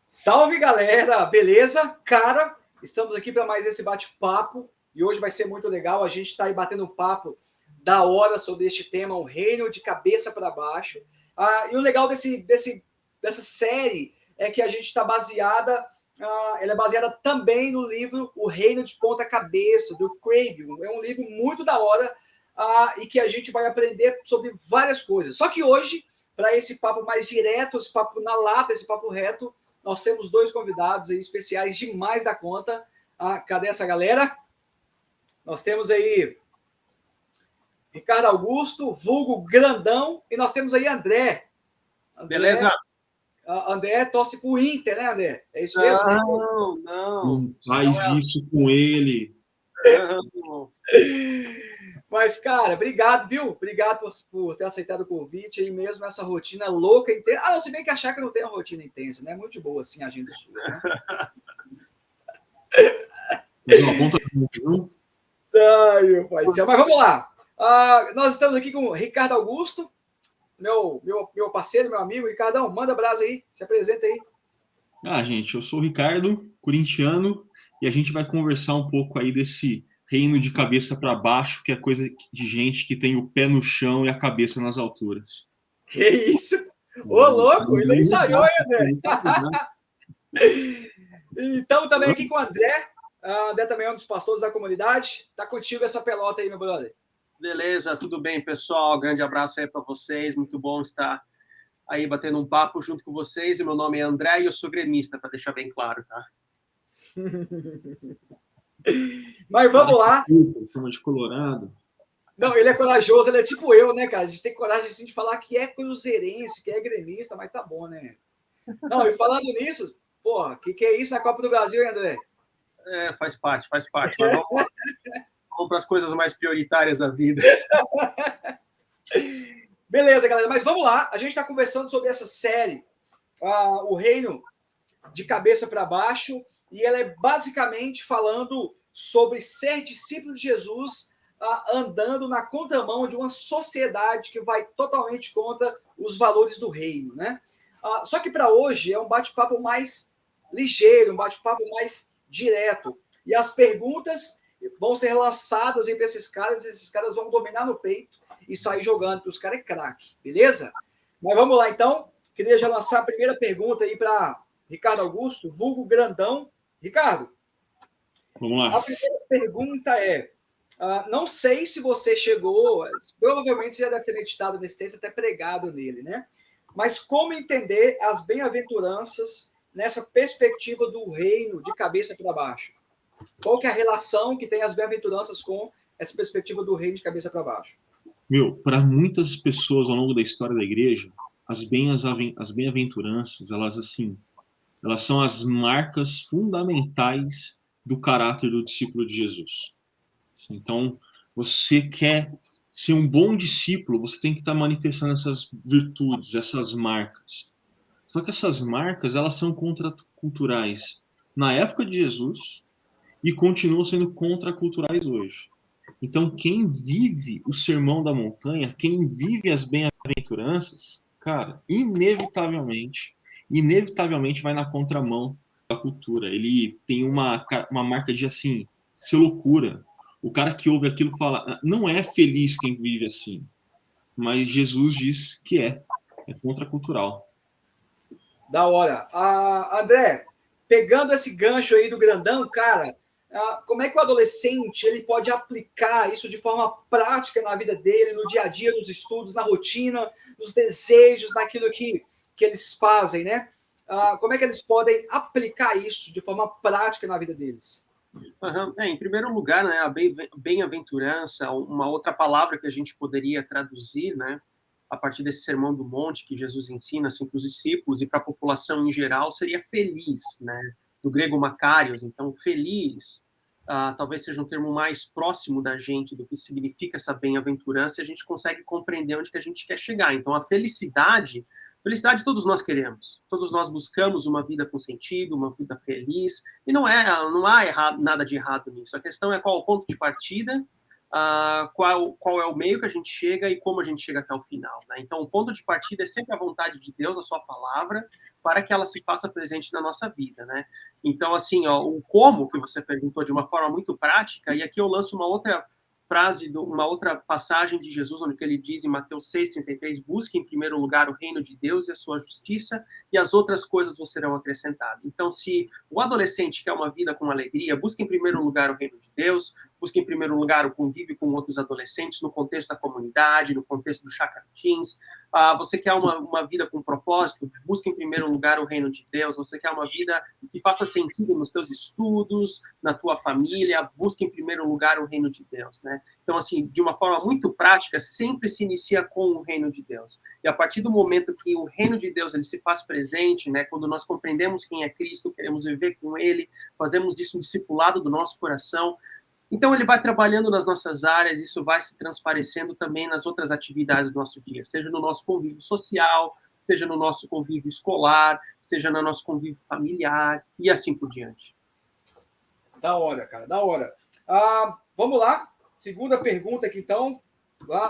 Salve, galera! Beleza? Cara, estamos aqui para mais esse bate-papo e hoje vai ser muito legal. A gente está aí batendo um papo da hora sobre este tema, o reino de cabeça para baixo. E o legal dessa série é que a gente está baseada, ela é baseada também no livro O Reino de Ponta Cabeça, do Craig. É um livro muito da hora e que a gente vai aprender sobre várias coisas. Só que hoje, para esse papo mais direto, esse papo na lata, esse papo reto, nós temos dois convidados aí especiais demais da conta. Cadê essa galera? Nós temos aí Ricardo Augusto, vulgo Grandão, e nós temos aí André. Beleza? André torce pro Inter, né, André? É isso mesmo? Não faz isso com ele. Não. Mas, cara, obrigado, viu? Obrigado por ter aceitado o convite aí mesmo, essa rotina louca, intensa. Não, se bem que achar que não tem uma rotina intensa, né? Muito boa, assim, a agenda sua, né? Mais uma ponta do Ai, meu pai do céu. Mas vamos lá. Nós estamos aqui com o Ricardo Augusto, meu parceiro, meu amigo. Ricardão, manda brasa aí, se apresenta aí. Gente, eu sou o Ricardo, corintiano, e a gente vai conversar um pouco aí desse reino de cabeça para baixo, que é coisa de gente que tem o pé no chão e a cabeça nas alturas. Que isso? Ô, louco, ele ensaiou, hein, André? Então, também aqui com o André. André também é um dos pastores da comunidade. Tá contigo essa pelota aí, meu brother. Beleza, tudo bem, pessoal? Grande abraço aí para vocês. Muito bom estar aí batendo um papo junto com vocês. E meu nome é André e eu sou gremista, para deixar bem claro, tá? Mas vamos lá. Chama de Colorado. Não, ele é corajoso, ele é tipo eu, né, cara? A gente tem coragem assim, de falar que é cruzeirense, que é gremista, mas tá bom, né? Não, e falando nisso, porra, que é isso na Copa do Brasil, hein, André? Faz parte. Mas vamos para as coisas mais prioritárias da vida. Beleza, galera, mas vamos lá. A gente está conversando sobre essa série, O Reino de Cabeça para Baixo, e ela é basicamente falando sobre ser discípulo de Jesus, andando na contramão de uma sociedade que vai totalmente contra os valores do reino, né? Só que para hoje é um bate-papo mais ligeiro, um bate-papo mais direto. E as perguntas vão ser lançadas entre esses caras vão dominar no peito e sair jogando, porque os caras é craque, beleza? Mas vamos lá, então. Queria já lançar a primeira pergunta aí para Ricardo Augusto, vulgo Grandão. Ricardo, vamos lá. A primeira pergunta é, não sei se você chegou, provavelmente já deve ter meditado nesse texto, até pregado nele, né? Mas como entender as bem-aventuranças nessa perspectiva do reino de cabeça para baixo? Qual que é a relação que tem as bem-aventuranças com essa perspectiva do reino de cabeça para baixo? Para muitas pessoas ao longo da história da igreja, as bem-aventuranças, elas são as marcas fundamentais do caráter do discípulo de Jesus. Então, você quer ser um bom discípulo, você tem que estar manifestando essas virtudes, essas marcas. Só que essas marcas, elas são contraculturais na época de Jesus e continuam sendo contraculturais hoje. Então, quem vive o Sermão da Montanha, quem vive as bem-aventuranças, cara, inevitavelmente vai na contramão da cultura. Ele tem uma marca de, assim, ser loucura. O cara que ouve aquilo fala, não é feliz quem vive assim. Mas Jesus diz que é contracultural. Da hora. André, pegando esse gancho aí do Grandão, cara, como é que o adolescente ele pode aplicar isso de forma prática na vida dele, no dia a dia, nos estudos, na rotina, nos desejos, naquilo que eles fazem, né? Como é que eles podem aplicar isso de forma prática na vida deles? Em primeiro lugar, né, a bem-aventurança, uma outra palavra que a gente poderia traduzir, né, a partir desse Sermão do Monte que Jesus ensina assim, para os discípulos e para a população em geral, seria feliz, né? Do grego makarios, então feliz, talvez seja um termo mais próximo da gente do que significa essa bem-aventurança, e a gente consegue compreender onde que a gente quer chegar. Então a felicidade Felicidade todos nós queremos. Todos nós buscamos uma vida com sentido, uma vida feliz. E não há nada de errado nisso. A questão é qual é o ponto de partida, qual é o meio que a gente chega e como a gente chega até o final, né? Então, o ponto de partida é sempre a vontade de Deus, a sua palavra, para que ela se faça presente na nossa vida, né? Então, assim, o como que você perguntou de uma forma muito prática, e aqui eu lanço uma outra frase, uma outra passagem de Jesus, onde ele diz em Mateus 6,33, busque em primeiro lugar o reino de Deus e a sua justiça, e as outras coisas vos serão acrescentadas. Então, se o adolescente quer uma vida com alegria, busque em primeiro lugar o reino de Deus, busque em primeiro lugar o convívio com outros adolescentes, no contexto da comunidade, no contexto do Chakra Teens. Você quer uma vida com propósito, busque em primeiro lugar o reino de Deus. Você quer uma vida que faça sentido nos teus estudos, na tua família, busque em primeiro lugar o reino de Deus, né? Então, assim, de uma forma muito prática, sempre se inicia com o reino de Deus. E a partir do momento que o reino de Deus ele se faz presente, né, quando nós compreendemos quem é Cristo, queremos viver com ele, fazemos disso um discipulado do nosso coração, então, ele vai trabalhando nas nossas áreas, isso vai se transparecendo também nas outras atividades do nosso dia, seja no nosso convívio social, seja no nosso convívio escolar, seja no nosso convívio familiar, e assim por diante. Da hora, cara, da hora. Vamos lá, segunda pergunta aqui, então.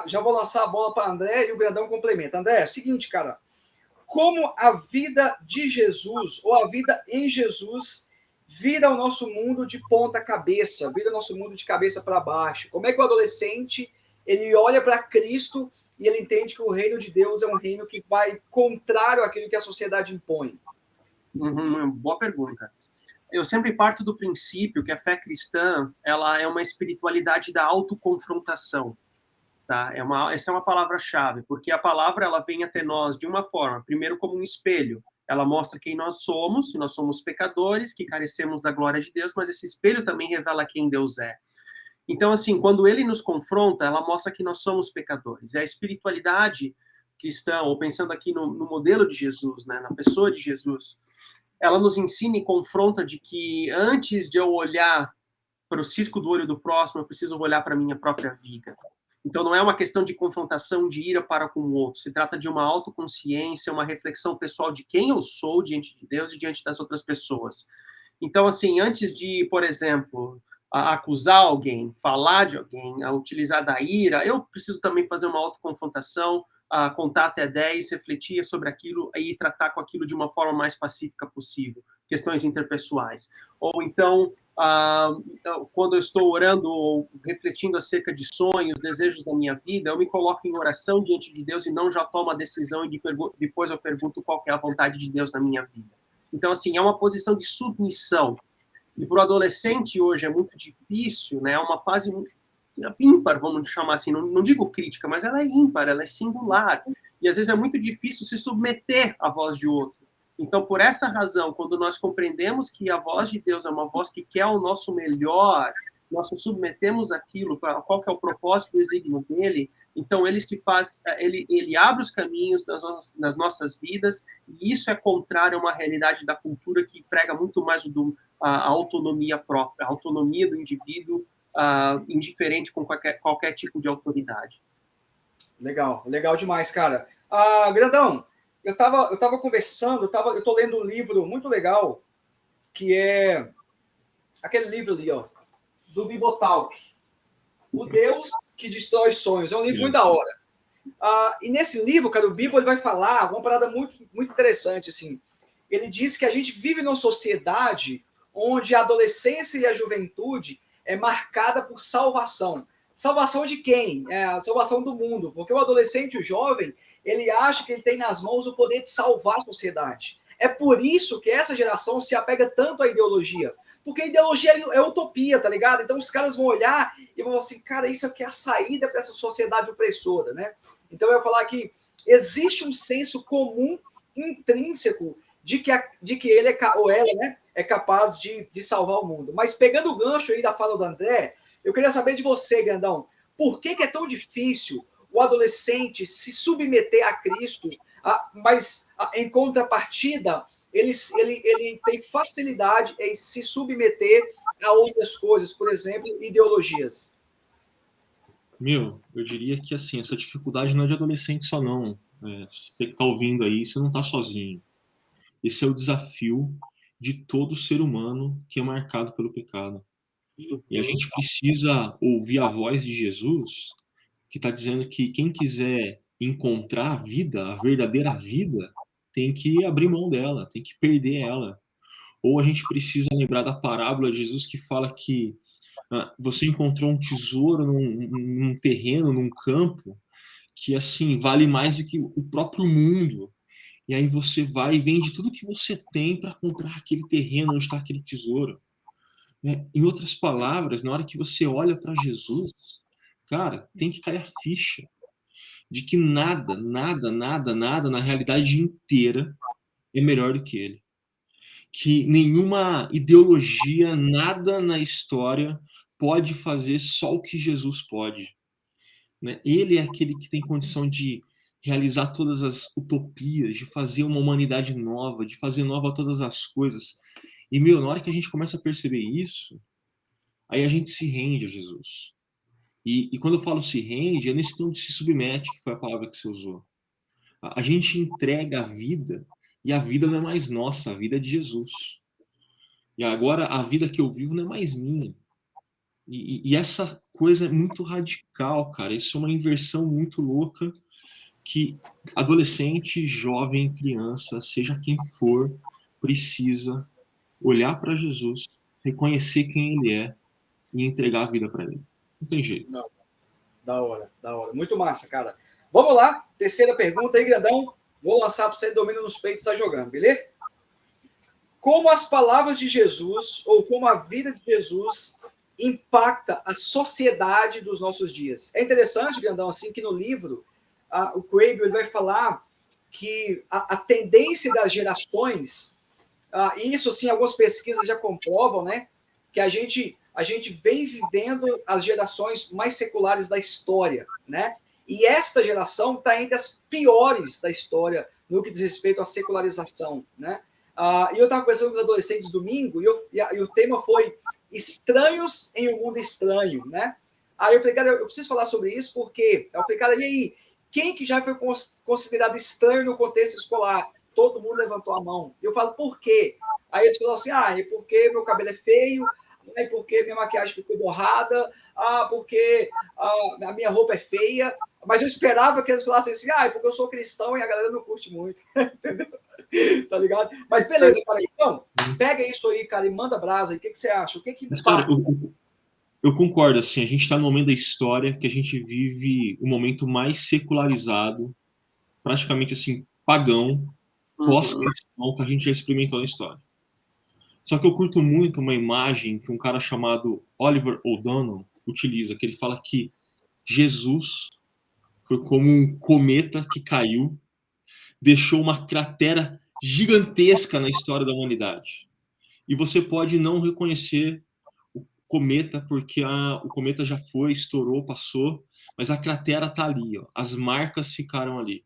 Já vou lançar a bola para André e o Grandão complementa. André, é o seguinte, cara. Como a vida de Jesus, ou a vida em Jesus, vira o nosso mundo de ponta cabeça, vira o nosso mundo de cabeça para baixo? Como é que o adolescente ele olha para Cristo e ele entende que o reino de Deus é um reino que vai contrário àquilo que a sociedade impõe? Boa pergunta. Eu sempre parto do princípio que a fé cristã ela é uma espiritualidade da autoconfrontação. Tá? Essa é uma palavra-chave, porque a palavra ela vem até nós de uma forma, primeiro como um espelho. Ela mostra quem nós somos pecadores, que carecemos da glória de Deus, mas esse espelho também revela quem Deus é. Então, assim, quando ele nos confronta, ela mostra que nós somos pecadores. E a espiritualidade cristã, ou pensando aqui no modelo de Jesus, né, na pessoa de Jesus, ela nos ensina e confronta de que antes de eu olhar para o cisco do olho do próximo, eu preciso olhar para a minha própria viga. Então, não é uma questão de confrontação, de ira para com o outro. Se trata de uma autoconsciência, uma reflexão pessoal de quem eu sou diante de Deus e diante das outras pessoas. Então, assim, antes de, por exemplo, acusar alguém, falar de alguém, a utilizar da ira, eu preciso também fazer uma autoconfrontação, contar até 10, refletir sobre aquilo e tratar com aquilo de uma forma mais pacífica possível, questões interpessoais. Ou então, quando eu estou orando ou refletindo acerca de sonhos, desejos da minha vida, eu me coloco em oração diante de Deus e não já tomo a decisão e depois eu pergunto qual é a vontade de Deus na minha vida. Então, assim, é uma posição de submissão. E para o adolescente hoje é muito difícil, né? É uma fase ímpar, vamos chamar assim, não digo crítica, mas ela é ímpar, ela é singular. E às vezes é muito difícil se submeter à voz de outro. Então, por essa razão, quando nós compreendemos que a voz de Deus é uma voz que quer o nosso melhor, nós nos submetemos àquilo, para qual que é o propósito, o desígnio dele, então ele ele abre os caminhos nas nossas vidas, e isso é contrário a uma realidade da cultura que prega muito mais a autonomia própria, a autonomia do indivíduo, indiferente com qualquer tipo de autoridade. Legal, legal demais, cara. Grandão, eu tava conversando, eu tô lendo um livro muito legal, que é aquele livro ali, ó, do Bibotalk, O Deus que Destrói Sonhos. É um livro muito da hora. E nesse livro, cara, o Bibo ele vai falar uma parada muito, muito interessante, assim. Ele diz que a gente vive numa sociedade onde a adolescência e a juventude é marcada por salvação. Salvação de quem? A salvação do mundo. Porque o adolescente, o jovem, ele acha que ele tem nas mãos o poder de salvar a sociedade. É por isso que essa geração se apega tanto à ideologia. Porque a ideologia é utopia, tá ligado? Então os caras vão olhar e vão assim, cara, isso aqui é a saída para essa sociedade opressora, né? Então eu ia falar que existe um senso comum intrínseco de que ele ou ela, né, é capaz de salvar o mundo. Mas pegando o gancho aí da fala do André, eu queria saber de você, Grandão, por que é tão difícil o adolescente se submeter a Cristo, mas em contrapartida, ele tem facilidade em se submeter a outras coisas, por exemplo, ideologias? Eu diria que assim, essa dificuldade não é de adolescente só, não. Você que está ouvindo aí, você não está sozinho. Esse é o desafio de todo ser humano que é marcado pelo pecado. E a gente precisa ouvir a voz de Jesus, que está dizendo que quem quiser encontrar a vida, a verdadeira vida, tem que abrir mão dela, tem que perder ela. Ou a gente precisa lembrar da parábola de Jesus que fala que você encontrou um tesouro num terreno, num campo, que assim vale mais do que o próprio mundo. E aí você vai e vende tudo que você tem para comprar aquele terreno onde está aquele tesouro. Em outras palavras, na hora que você olha para Jesus, cara, tem que cair a ficha de que nada, nada, nada, nada na realidade inteira é melhor do que ele. Que nenhuma ideologia, nada na história pode fazer só o que Jesus pode. Né? Ele é aquele que tem condição de realizar todas as utopias, de fazer uma humanidade nova, de fazer nova todas as coisas. E, na hora que a gente começa a perceber isso, aí a gente se rende a Jesus. E quando eu falo se rende, é nesse tom de se submete, que foi a palavra que você usou. A gente entrega a vida, e a vida não é mais nossa, a vida é de Jesus. E agora a vida que eu vivo não é mais minha. E essa coisa é muito radical, cara. Isso é uma inversão muito louca que adolescente, jovem, criança, seja quem for, precisa olhar para Jesus, reconhecer quem ele é e entregar a vida para ele. Não tem jeito. Não. Da hora. Muito massa, cara. Vamos lá. Terceira pergunta aí, grandão. Vou lançar para você, domina nos peitos, tá jogando, beleza? Como as palavras de Jesus, ou como a vida de Jesus, impacta a sociedade dos nossos dias? É interessante, grandão, assim, que no livro, o Craig ele vai falar que a tendência das gerações, isso, assim, algumas pesquisas já comprovam, né? Que a gente vem vivendo as gerações mais seculares da história, né? E esta geração está entre as piores da história no que diz respeito à secularização, né? E eu estava conversando com os adolescentes domingo e o tema foi estranhos em um mundo estranho, né? Aí eu falei, cara, eu preciso falar sobre isso porque... Eu falei, cara, e aí? Quem que já foi considerado estranho no contexto escolar? Todo mundo levantou a mão. Eu falo, por quê? Aí eles falaram assim, é porque meu cabelo é feio, é porque minha maquiagem ficou borrada, porque a minha roupa é feia. Mas eu esperava que eles falassem assim, é porque eu sou cristão e a galera não curte muito. Entendeu? Tá ligado? Mas beleza, cara. Então, pega isso aí, cara, e manda brasa aí. O que você acha? O que Mas, cara, eu concordo, assim, a gente está no momento da história que a gente vive o momento mais secularizado, praticamente, assim, pagão, pós-cristão, que a gente já experimentou na história. Só que eu curto muito uma imagem que um cara chamado Oliver O'Donnell utiliza, que ele fala que Jesus foi como um cometa que caiu, deixou uma cratera gigantesca na história da humanidade. E você pode não reconhecer o cometa, porque o cometa já foi, estourou, passou, mas a cratera está ali, ó, as marcas ficaram ali.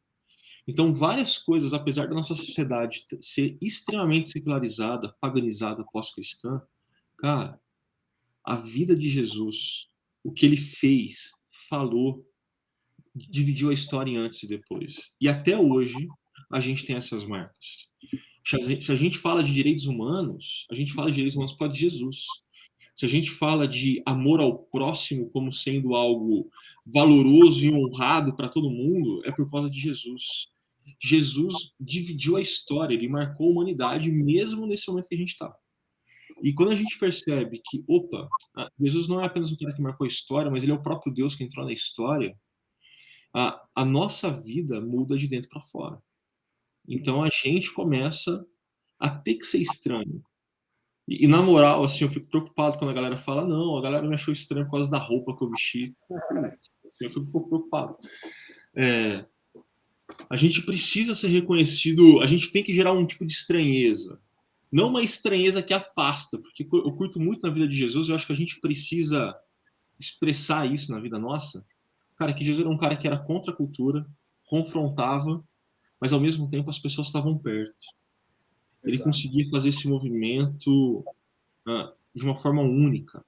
Então, várias coisas, apesar da nossa sociedade ser extremamente secularizada, paganizada, pós-cristã, cara, a vida de Jesus, o que ele fez, falou, dividiu a história em antes e depois. E até hoje, a gente tem essas marcas. Se a gente fala de direitos humanos, a gente fala de direitos humanos por causa de Jesus. Se a gente fala de amor ao próximo como sendo algo valoroso e honrado para todo mundo, é por causa de Jesus. Jesus dividiu a história, ele marcou a humanidade mesmo nesse momento que a gente está. E quando a gente percebe que, Jesus não é apenas um cara que marcou a história, mas ele é o próprio Deus que entrou na história, a nossa vida muda de dentro para fora. Então a gente começa a ter que ser estranho. E na moral, assim, eu fico preocupado quando a galera fala, não, a galera me achou estranho por causa da roupa que eu vesti. Eu fico um pouco preocupado. A gente precisa ser reconhecido, a gente tem que gerar um tipo de estranheza. Não uma estranheza que afasta, porque eu curto muito na vida de Jesus, eu acho que a gente precisa expressar isso na vida nossa. Cara, que Jesus era um cara que era contra a cultura, confrontava, mas ao mesmo tempo as pessoas estavam perto. Ele conseguia fazer esse movimento de uma forma única.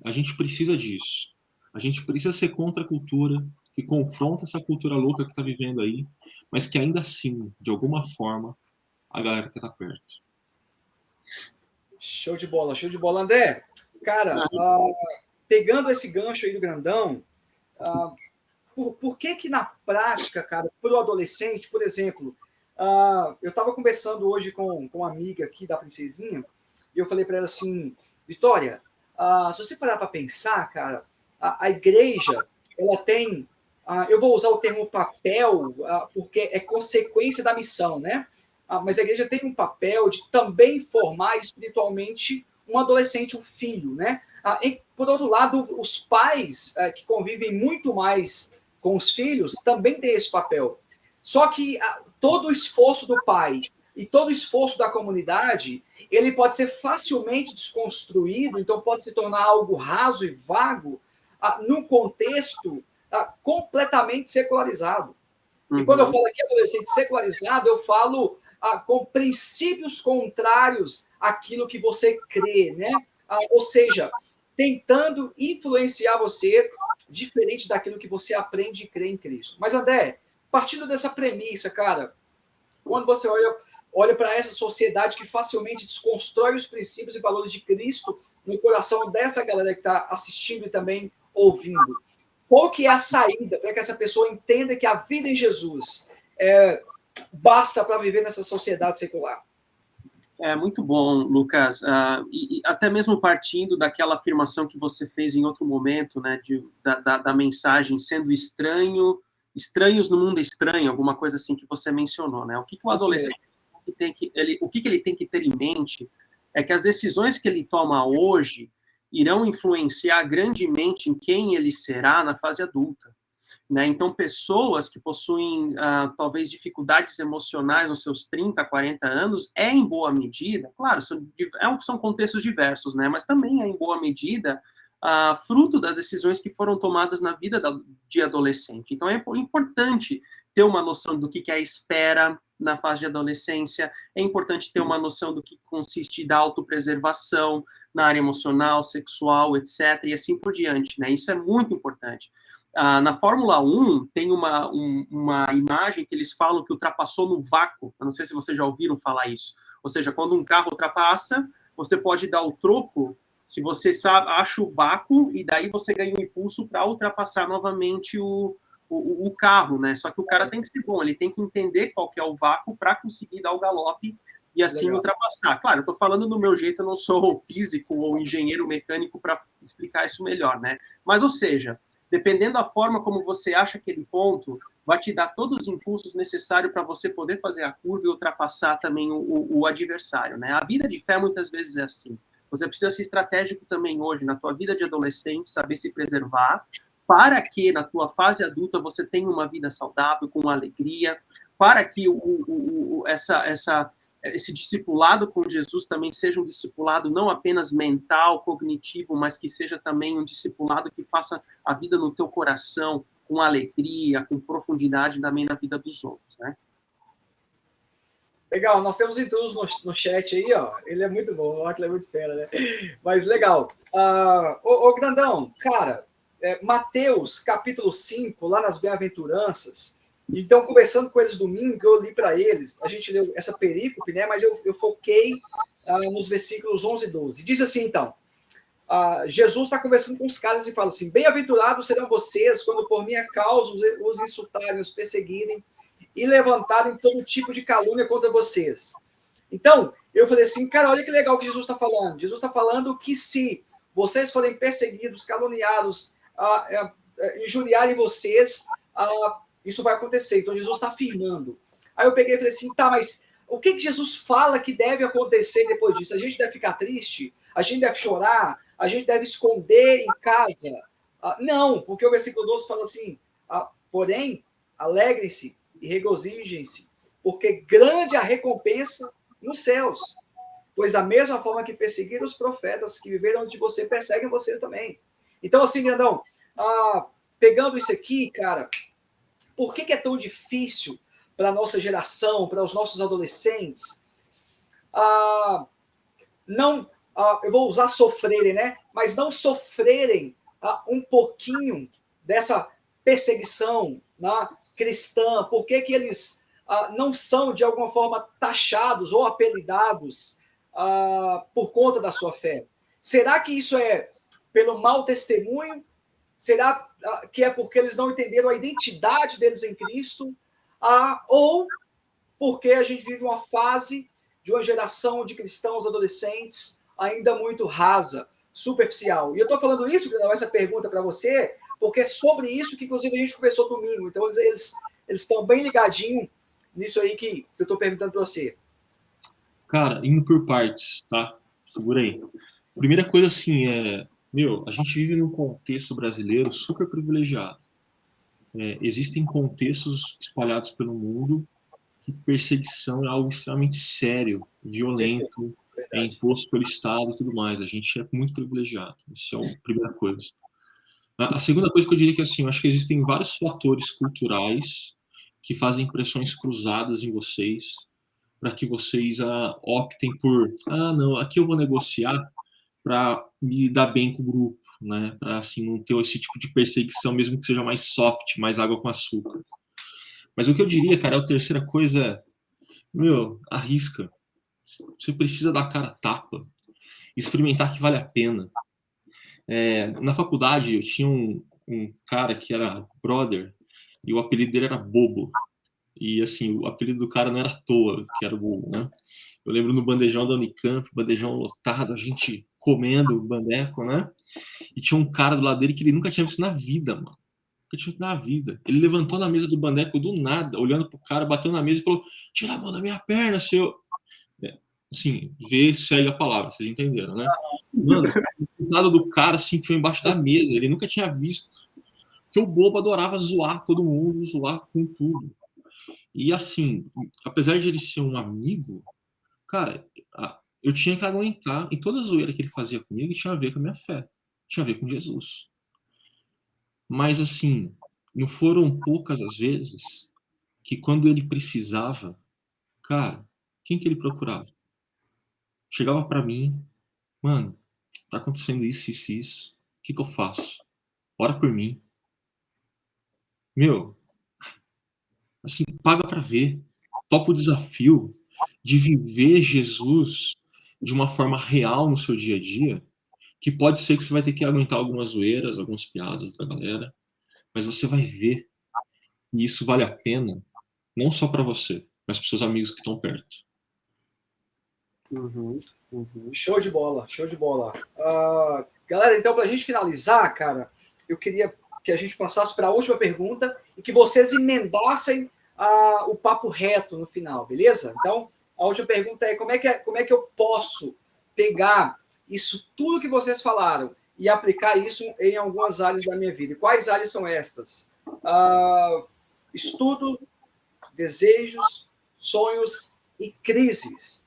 A gente precisa disso. A gente precisa ser contra a cultura, que confronta essa cultura louca que está vivendo aí, mas que ainda assim, de alguma forma, a galera quer estar perto. Show de bola, show de bola. André, cara, pegando esse gancho aí do grandão, por que na prática, cara, para o adolescente, por exemplo, eu estava conversando hoje com uma amiga aqui da Princesinha, e eu falei para ela assim, Vitória, se você parar para pensar, cara, a igreja, ela tem, eu vou usar o termo papel, porque é consequência da missão, né? Mas a igreja tem um papel de também formar espiritualmente um adolescente, um filho, né? Por outro lado, os pais que convivem muito mais com os filhos também têm esse papel. Só que todo o esforço do pai e todo o esforço da comunidade, ele pode ser facilmente desconstruído, então pode se tornar algo raso e vago num contexto completamente secularizado. E quando eu falo aqui adolescente secularizado, eu falo com princípios contrários àquilo que você crê, né? Ou seja, tentando influenciar você diferente daquilo que você aprende e crê em Cristo. Mas, André, partindo dessa premissa, cara, quando você olha para essa sociedade que facilmente desconstrói os princípios e valores de Cristo no coração dessa galera que está assistindo e também ouvindo, qual que é a saída para que essa pessoa entenda que a vida em Jesus basta para viver nessa sociedade secular? É muito bom, Lucas. E até mesmo partindo daquela afirmação que você fez em outro momento, né, da mensagem sendo estranhos no mundo estranho, alguma coisa assim que você mencionou, né? O que o adolescente ele tem que ter em mente é que as decisões que ele toma hoje irão influenciar grandemente em quem ele será na fase adulta. Né? Então, pessoas que possuem, talvez, dificuldades emocionais nos seus 30, 40 anos, em boa medida, claro, são contextos diversos, né? Mas também é, em boa medida, fruto das decisões que foram tomadas na vida de adolescente. Então, é importante ter uma noção do que é a espera na fase de adolescência, é importante ter uma noção do que consiste da autopreservação na área emocional, sexual, etc., e assim por diante, né? Isso é muito importante. Na Fórmula 1, tem uma imagem que eles falam que ultrapassou no vácuo. Eu não sei se vocês já ouviram falar isso. Ou seja, quando um carro ultrapassa, você pode dar o troco se você acha o vácuo e daí você ganha um impulso para ultrapassar novamente o carro, né? Só que o cara tem que ser bom, ele tem que entender qual que é o vácuo para conseguir dar o galope e assim ultrapassar. Claro, eu estou falando do meu jeito, eu não sou físico ou engenheiro mecânico para explicar isso melhor, né? Mas, ou seja, dependendo da forma como você acha aquele ponto, vai te dar todos os impulsos necessários para você poder fazer a curva e ultrapassar também o adversário, né? A vida de fé muitas vezes é assim. Você precisa ser estratégico também hoje, na tua vida de adolescente, saber se preservar, para que na tua fase adulta você tenha uma vida saudável, com alegria, para que esse discipulado com Jesus também seja um discipulado não apenas mental, cognitivo, mas que seja também um discipulado que faça a vida no teu coração com alegria, com profundidade também na vida dos outros, né? Legal, nós temos intrusos no chat aí, ó. Ele é muito bom, o Atlas é muito fera, né? Mas legal. Ô Grandão, cara, Mateus, capítulo 5, lá nas Bem-aventuranças. Então, conversando com eles domingo, eu li para eles, a gente leu essa perícope, né? Mas eu foquei nos versículos 11 e 12. Diz assim, então, Jesus está conversando com os caras e fala assim, bem-aventurados serão vocês quando por minha causa os insultarem, os perseguirem e levantarem todo tipo de calúnia contra vocês. Então, eu falei assim, cara, olha que legal que Jesus está falando. Jesus está falando que se vocês forem perseguidos, caluniados, injuriarem vocês, isso vai acontecer. Então, Jesus está afirmando. Aí eu peguei e falei assim, tá, mas o que Jesus fala que deve acontecer depois disso? A gente deve ficar triste? A gente deve chorar? A gente deve esconder em casa? Não, porque o versículo 12 fala assim, porém, alegrem-se e regozijem-se, porque grande a recompensa nos céus. Pois da mesma forma que perseguiram os profetas que viveram onde você, perseguem vocês também. Então, assim, Grandão, pegando isso aqui, cara, por que é tão difícil para a nossa geração, para os nossos adolescentes, eu vou usar sofrerem, né? Mas não sofrerem um pouquinho dessa perseguição, né, cristã? Por que eles não são, de alguma forma, taxados ou apelidados por conta da sua fé? Será que isso é pelo mau testemunho? Será que é porque eles não entenderam a identidade deles em Cristo? Ou porque a gente vive uma fase de uma geração de cristãos adolescentes ainda muito rasa, superficial? E eu estou falando isso, essa pergunta para você, porque é sobre isso que, inclusive, a gente conversou domingo. Então, eles estão bem ligadinhos nisso aí que eu estou perguntando para você. Cara, indo por partes, tá? Segura aí. Primeira coisa, assim, a gente vive num contexto brasileiro super privilegiado. Existem contextos espalhados pelo mundo que perseguição é algo extremamente sério, violento, é imposto pelo Estado e tudo mais. A gente é muito privilegiado. Isso é a primeira coisa. A segunda coisa que eu diria que, assim, eu acho que existem vários fatores culturais que fazem pressões cruzadas em vocês para que vocês optem por, não, aqui eu vou negociar para me dar bem com o grupo, né? Para assim não ter esse tipo de perseguição, mesmo que seja mais soft, mais água com açúcar. Mas o que eu diria, cara, a terceira coisa, arrisca. Você precisa dar a cara a tapa, experimentar que vale a pena. Na faculdade eu tinha um cara que era brother e o apelido dele era Bobo. E assim, o apelido do cara não era à toa, que era o Bobo, né? Eu lembro no bandejão da Unicamp, bandejão lotado, a gente comendo bandeco, né? E tinha um cara do lado dele que ele nunca tinha visto na vida, mano. Nunca tinha visto na vida. Ele levantou na mesa do bandeco do nada, olhando pro cara, bateu na mesa e falou: tira a mão da minha perna, seu. Assim, ver segue a palavra, vocês entenderam, né? Mano, o lado do cara se enfiou embaixo da mesa, ele nunca tinha visto. Porque o Bobo adorava zoar todo mundo, zoar com tudo. E assim, apesar de ele ser um amigo, cara, eu tinha que aguentar. E toda a zoeira que ele fazia comigo tinha a ver com a minha fé. Tinha a ver com Jesus. Mas assim, não foram poucas as vezes que quando ele precisava, cara, quem que ele procurava? Chegava para mim, mano, tá acontecendo isso, isso, isso. O que eu faço? Ora por mim. Meu, assim, paga para ver. Topa o desafio de viver Jesus de uma forma real no seu dia a dia, que pode ser que você vai ter que aguentar algumas zoeiras, algumas piadas da galera, mas você vai ver e isso vale a pena, não só para você, mas para seus amigos que estão perto. Show de bola, show de bola. Galera, então, para a gente finalizar, cara, eu queria que a gente passasse para a última pergunta e que vocês emendassem o papo reto no final, beleza? Então, a última pergunta é como é que eu posso pegar isso tudo que vocês falaram e aplicar isso em algumas áreas da minha vida? E quais áreas são estas? Estudo, desejos, sonhos e crises.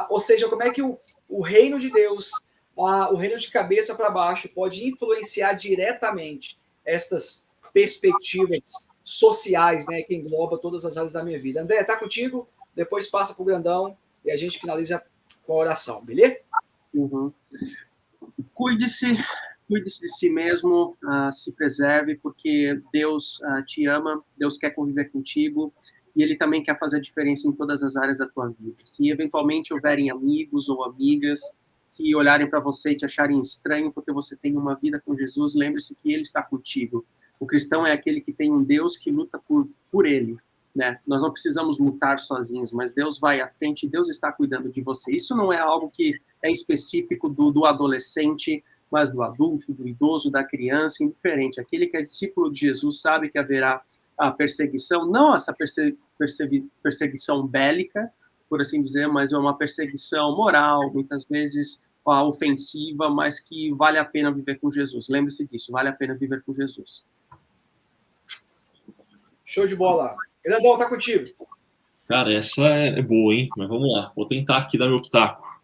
Ou seja, como é que o reino de Deus, o reino de cabeça para baixo, pode influenciar diretamente estas perspectivas sociais, né, que engloba todas as áreas da minha vida. André, tá contigo? Depois passa para o Grandão e a gente finaliza com a oração, beleza? Cuide-se de si mesmo, se preserve, porque Deus te ama, Deus quer conviver contigo, e Ele também quer fazer a diferença em todas as áreas da tua vida. Se eventualmente houverem amigos ou amigas que olharem para você e te acharem estranho porque você tem uma vida com Jesus, lembre-se que Ele está contigo. O cristão é aquele que tem um Deus que luta por ele, né? Nós não precisamos lutar sozinhos, mas Deus vai à frente e Deus está cuidando de você. Isso não é algo que é específico do adolescente, mas do adulto, do idoso, da criança, indiferente. Aquele que é discípulo de Jesus sabe que haverá a perseguição, não essa perseguição bélica, por assim dizer, mas é uma perseguição moral, muitas vezes ofensiva, mas que vale a pena viver com Jesus. Lembre-se disso, vale a pena viver com Jesus. Show de bola. Grandão, tá contigo. Cara, essa é boa, hein? Mas vamos lá, vou tentar aqui dar meu pitaco.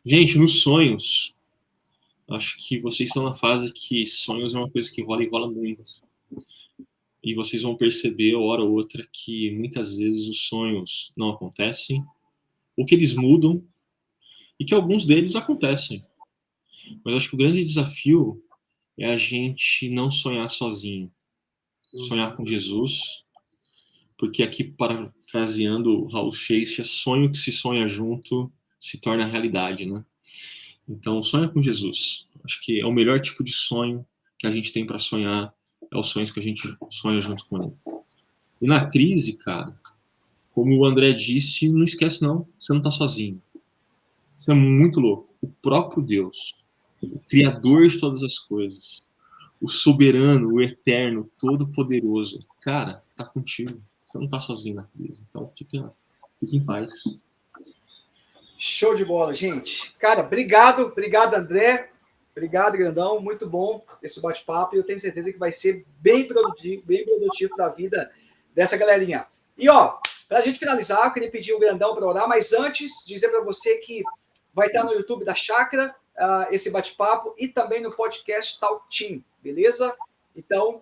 Gente, nos sonhos, acho que vocês estão na fase que sonhos é uma coisa que rola e rola muito. E vocês vão perceber, hora ou outra, que muitas vezes os sonhos não acontecem, ou que eles mudam, e que alguns deles acontecem. Mas acho que o grande desafio é a gente não sonhar sozinho. sonhar com Jesus, porque aqui, parafraseando Raul Seixas, sonho que se sonha junto se torna realidade, né? Então, sonha com Jesus. Acho que é o melhor tipo de sonho que a gente tem para sonhar, é os sonhos que a gente sonha junto com ele. E na crise, cara, como o André disse, não esquece não, você não tá sozinho. Isso é muito louco. O próprio Deus, o Criador de todas as coisas, o soberano, o eterno, todo-poderoso, cara, tá contigo. Você não tá sozinho na crise. Então fica em paz. Show de bola, gente. Cara, obrigado, André. Obrigado, grandão. Muito bom esse bate-papo. E eu tenho certeza que vai ser bem produtivo para a vida dessa galerinha. E, ó, para a gente finalizar, eu queria pedir o grandão para orar, mas antes, dizer para você que vai estar no YouTube da Chácara esse bate-papo e também no podcast Talk Team, beleza? Então,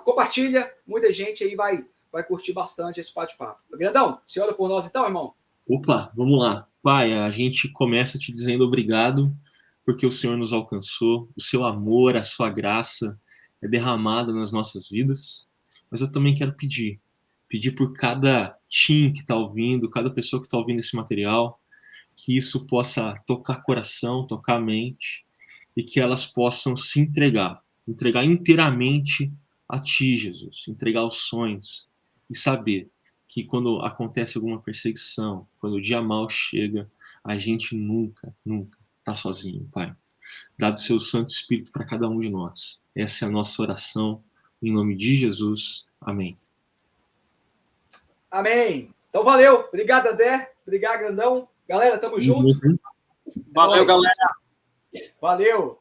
compartilha. Muita gente aí vai curtir bastante esse bate-papo. Grandão, você ora por nós então, irmão? Opa, vamos lá. Pai, a gente começa te dizendo obrigado, porque o Senhor nos alcançou, o seu amor, a sua graça é derramada nas nossas vidas. Mas eu também quero pedir por cada team que está ouvindo, cada pessoa que está ouvindo esse material, que isso possa tocar coração, tocar mente, e que elas possam se entregar inteiramente a Ti, Jesus, entregar os sonhos e saber que quando acontece alguma perseguição, quando o dia mal chega, a gente nunca está sozinho, Pai. Dá do seu Santo Espírito para cada um de nós. Essa é a nossa oração, em nome de Jesus. Amém. Amém. Então, valeu. Obrigado, André. Obrigado, grandão. Galera, tamo junto. Valeu, galera. Valeu.